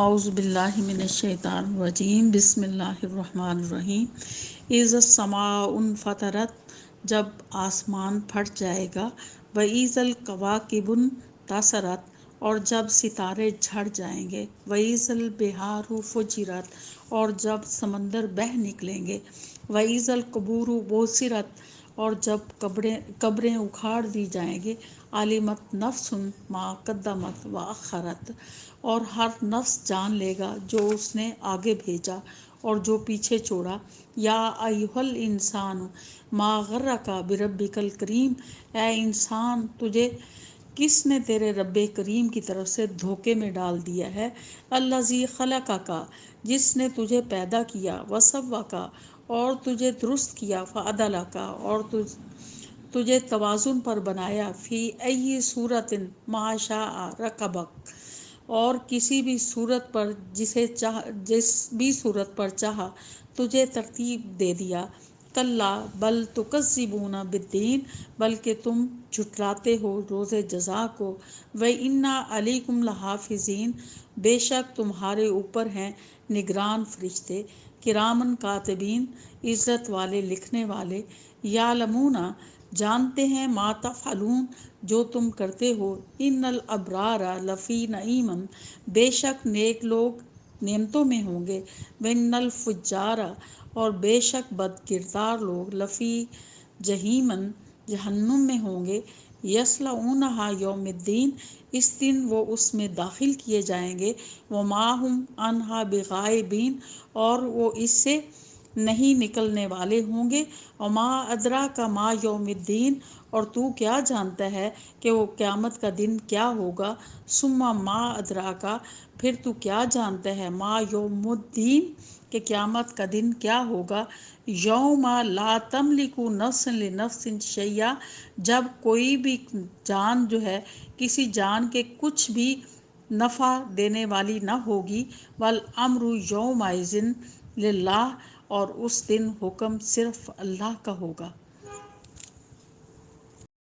اعوذ باللہ من الشیطان الرجیم بسم اللہ الرحمن الرحیم اذا السماء انفطرت جب آسمان پھٹ جائے گا واذا الکواکب انتثرت اور جب ستارے جھڑ جائیں گے واذا البحار فجرت اور جب سمندر بہہ نکلیں گے واذا القبور بعثرت اور جب قبریں اکھاڑ دی جائیں گے علمت نفس ما قدمت واخرت اور ہر نفس جان لے گا جو اس نے آگے بھیجا اور جو پیچھے چھوڑا یا ایھا الانسان ما غرک بربک الکریم اے انسان تجھے کس نے تیرے رب کریم کی طرف سے دھوکے میں ڈال دیا ہے الذی خلقک جس نے تجھے پیدا کیا وسواک اور تجھے درست کیا فعدلک اور تجھے توازن پر بنایا فی ای صورت ما شاء رکبک اور کسی بھی صورت پر جس بھی صورت پر چاہا تجھے ترتیب دے دیا کلا بل تکذبون بالدین بلکہ تم جھٹلاتے ہو روز جزا کو وَإِنَّ عَلَيْكُمْ لَحَافِظِينَ بے شک تمہارے اوپر ہیں نگران فرشتے کرامن کاتبین عزت والے لکھنے والے یعلمون جانتے ہیں ما تفعلون جو تم کرتے ہو ان الابرار لفی نعیم بے شک نیک لوگ نعمتوں میں ہوں گے وان الفجار اور بے شک بد کردار لوگ لفی جہیم جہنم میں ہوں گے یصلونھا یوم الدین اس دن وہ اس میں داخل کیے جائیں گے وما ہم عنھا بغائبین اور وہ اس سے نہیں نکلنے والے ہوں گے وما ادراک ما یوم الدین اور تو کیا جانتا ہے کہ وہ قیامت کا دن کیا ہوگا ثم ما ادراکا پھر تو کیا جانتا ہے ما یوم الدین کہ قیامت کا دن کیا ہوگا یوم لا تملک نفس لنفس شیئا جب کوئی بھی جان جو ہے کسی جان کے کچھ بھی نفع دینے والی نہ ہوگی والامر یومئذ للہ اور اس دن حکم صرف اللہ کا ہوگا۔